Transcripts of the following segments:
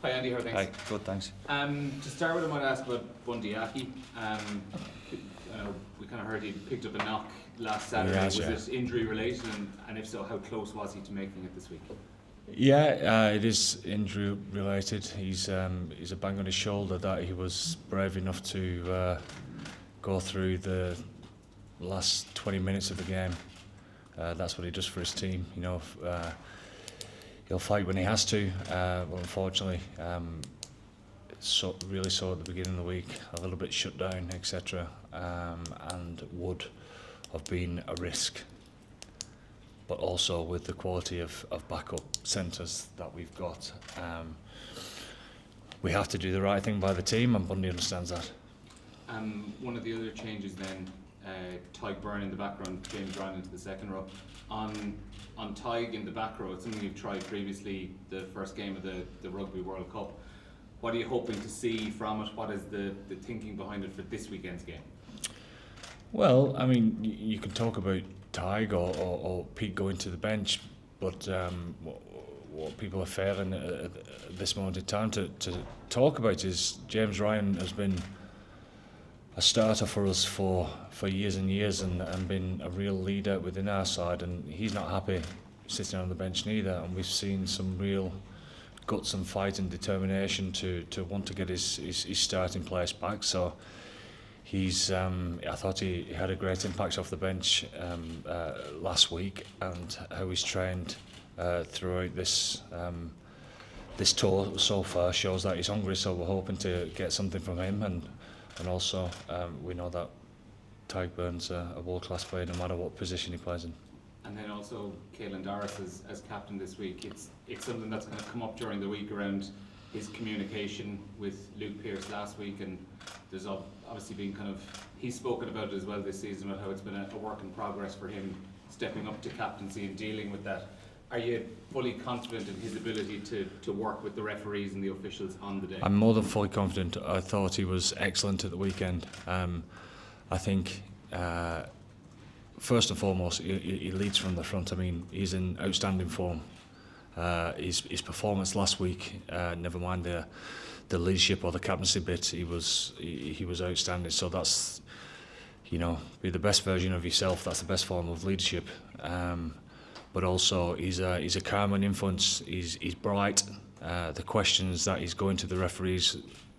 Hi Andy, how are things? Hi, good, thanks. To start with, I might ask about Bundyaki. We kind of heard he picked up a knock last Saturday. Yes, was it injury related, and if so, how close was he to making it this week? Yeah, it is injury related. He's a bang on his shoulder that he was brave enough to go through the last 20 minutes of the game. That's what he does for his team. He'll fight when he has to. But unfortunately, really saw at the beginning of the week, a little bit shut down, etc. And would have been a risk. But also with the quality of backup centres that we've got, we have to do the right thing by the team, and Bundy understands that. One of the other changes then, Tyg Byrne in the background, James Ryan into the second row. On Tyg in the back row, it's something you've tried previously, the first game of the Rugby World Cup. What are you hoping to see from it? What is the thinking behind it for this weekend's game? Well, I mean, you can talk about Tyg or Pete going to the bench, but what people are failing at this moment in time to talk about is James Ryan has been a starter for us for years and years and been a real leader within our side, and he's not happy sitting on the bench neither, and we've seen some real guts and fight and determination to want to get his starting place back. So he's I thought he had a great impact off the bench last week, and how he's trained throughout this tour so far shows that he's hungry, so we're hoping to get something from him, and also we know that Tyg Byrne's a world-class player no matter what position he plays in. And then also Caelan Doris as captain this week. It's something that's going to come up during the week around his communication with Luke Pearce last week, and there's obviously been he's spoken about it as well this season, about how it's been a work in progress for him stepping up to captaincy and dealing with that. Are you fully confident in his ability to work with the referees and the officials on the day? I'm more than fully confident. I thought he was excellent at the weekend. I think first and foremost he leads from the front. I mean, he's in outstanding form. His performance last week, never mind the leadership or the captaincy bit, he was outstanding. So that's, be the best version of yourself. That's the best form of leadership. But also he's a calming influence. He's bright. The questions that he's going to the referees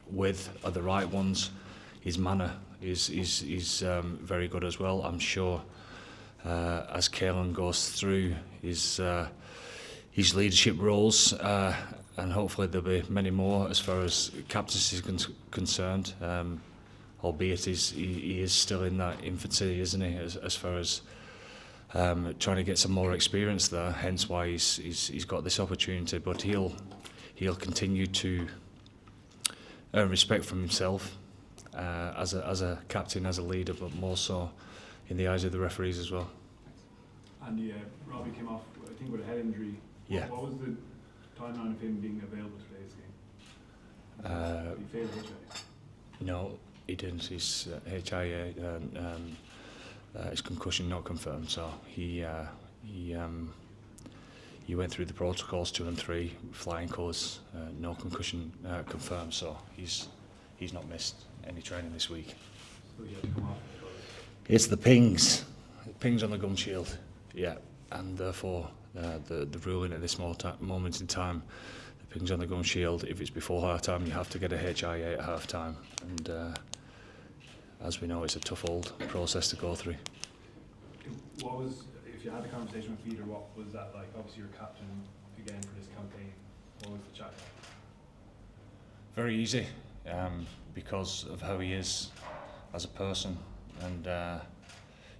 with are the right ones. His manner is very good as well. I'm sure as Caelan goes through his leadership roles, and hopefully there'll be many more as far as captaincy is concerned. Albeit he is still in that infancy, isn't he? As far as trying to get some more experience there, hence why he's got this opportunity. But he'll continue to earn respect from himself as a captain, as a leader, but more so in the eyes of the referees as well. And Robbie came off, I think, with a head injury. Yeah. What was the timeline of him being available for today's game? He failed HIA? No, he didn't. His HIA. His concussion not confirmed, so he went through the protocols 2 and 3, flying colours, no concussion confirmed, so he's not missed any training this week. So he had to come off. It's the pings on the gum shield, yeah, and therefore the ruling at this moment in time, the pings on the gum shield, if it's before half time, you have to get a HIA at half time, and as we know, it's a tough old process to go through. If you had a conversation with Peter, what was that like? Obviously, you're captain again for this campaign. What was the chat? Very easy, because of how he is as a person, and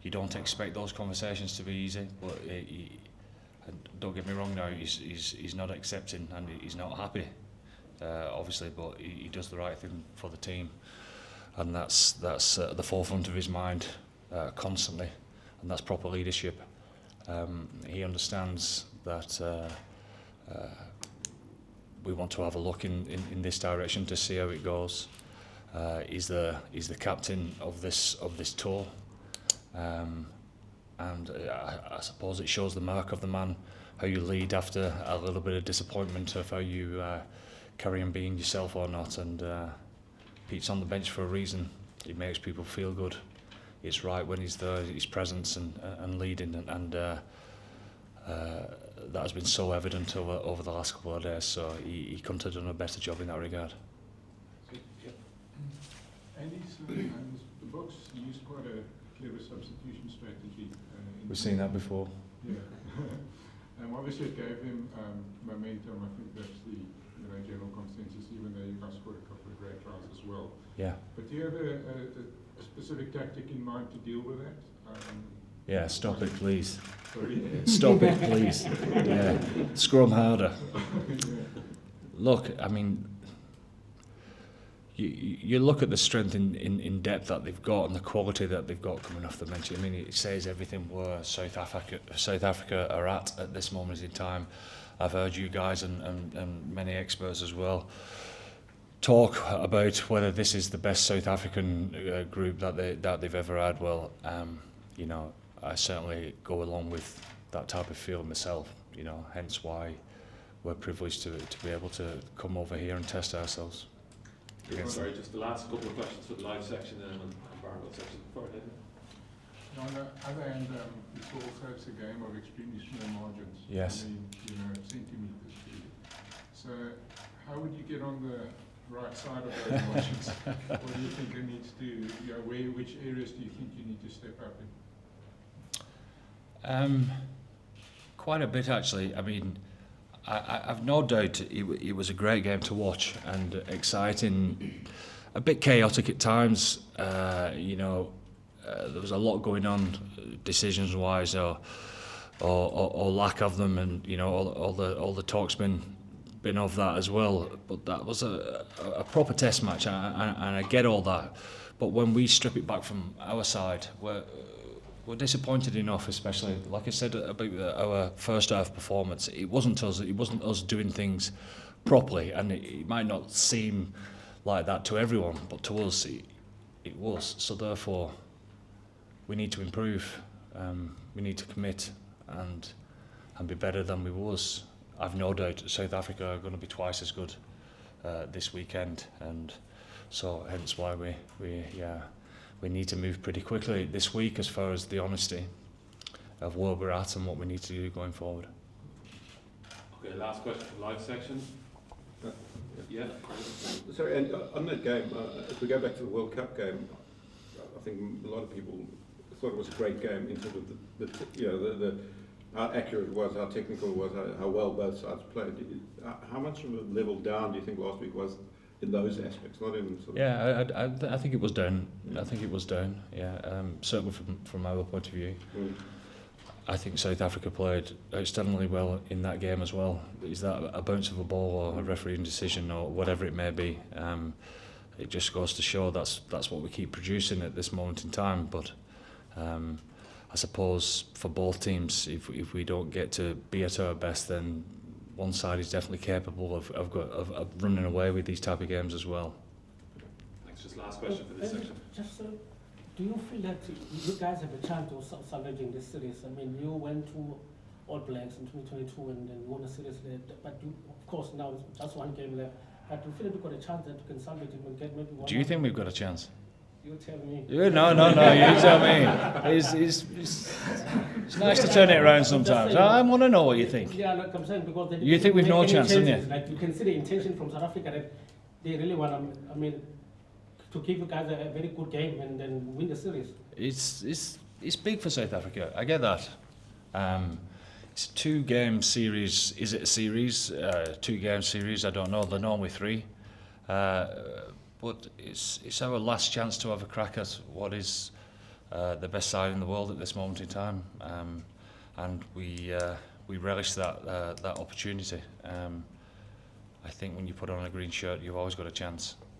you don't expect those conversations to be easy. But don't get me wrong, now he's not accepting and he's not happy, obviously, but he does the right thing for the team. And that's at the forefront of his mind constantly, and that's proper leadership. He understands that we want to have a look in this direction to see how it goes. He's the captain of this tour, and I suppose it shows the mark of the man, how you lead after a little bit of disappointment, of how you carry on being yourself or not. And Pete's on the bench for a reason. He makes people feel good. It's right when he's there, his presence and leading, and that has been so evident over the last couple of days. So he couldn't have done a better job in that regard. Andy, so the Boks used quite a clever substitution strategy. We've seen that before. Yeah. Obviously it gave them momentum. I think that's the general consensus, even though you guys scored a couple of great tries as well. Yeah. But do you have a specific tactic in mind to deal with that? Yeah, stop it, please. Sorry? Stop it, please. Yeah, scrum harder. Yeah. Look, I mean, you look at the strength in depth that they've got and the quality that they've got coming off the bench. I mean, it says everything where South Africa are at this moment in time. I've heard you guys and many experts as well talk about whether this is the best South African group that they've ever had. Well, you know, I certainly go along with that type of feel myself. You know, hence why we're privileged to be able to come over here and test ourselves. Sorry, just the last couple of questions for the live section and the Farrell section before I did. On the other hand, it's also a game of extremely small margins. Yes. I mean, centimetres. So how would you get on the right side of those margins? What do you think it needs to, which areas do you think you need to step up in? Quite a bit, actually. I mean, I've no doubt it was a great game to watch and exciting, a bit chaotic at times. You know, there was a lot going on, decisions-wise, or lack of them, and you know, all the talk's been of that as well. But that was a proper test match, and I get all that. But when we strip it back from our side, we're disappointed enough, especially like I said about our first half performance. It wasn't us doing things properly, and it might not seem like that to everyone, but to us it was. So therefore, we need to improve. We need to commit and be better than we was. I've no doubt South Africa are going to be twice as good this weekend, and so hence why we need to move pretty quickly this week as far as the honesty of where we're at and what we need to do going forward. Okay, last question for the live section. Yeah. Sorry, and on that game, if we go back to the World Cup game, I think a lot of people thought it was a great game in terms of how accurate it was, how technical it was, how well both sides played. How much of a level down do you think last week was in those aspects, not in sort of... Yeah, I think it was down. I think it was down. Yeah, certainly from our point of view. I think South Africa played outstandingly well in that game as well. Is that a bounce of a ball or a refereeing decision or whatever it may be? It just goes to show that's what we keep producing at this moment in time. But I suppose for both teams, if we don't get to be at our best, then one side is definitely capable of running away with these type of games as well. Thanks. Just last question for this section. Do you feel that you guys have a chance of salvaging this series? I mean, you went to All Blacks in 2022 and then won a series there, but you, of course, now it's just one game left. But do you feel that you've got a chance that you can salvage it and get maybe one? Do you think we've got a chance? You tell me. No, you tell me. It's nice to turn it around sometimes. I want to know what you think. Yeah, like I'm saying, because you think we've no chance, don't you? Like you can see the intention from South Africa that they really want to give you guys a very good game and then win the series. It's big for South Africa. I get that. It's a 2-game series. Is it a series? 2-game series? I don't know. They're normally 3. But it's our last chance to have a crack at what is the best side in the world at this moment in time, and we relish that opportunity. I think when you put on a green shirt, you've always got a chance.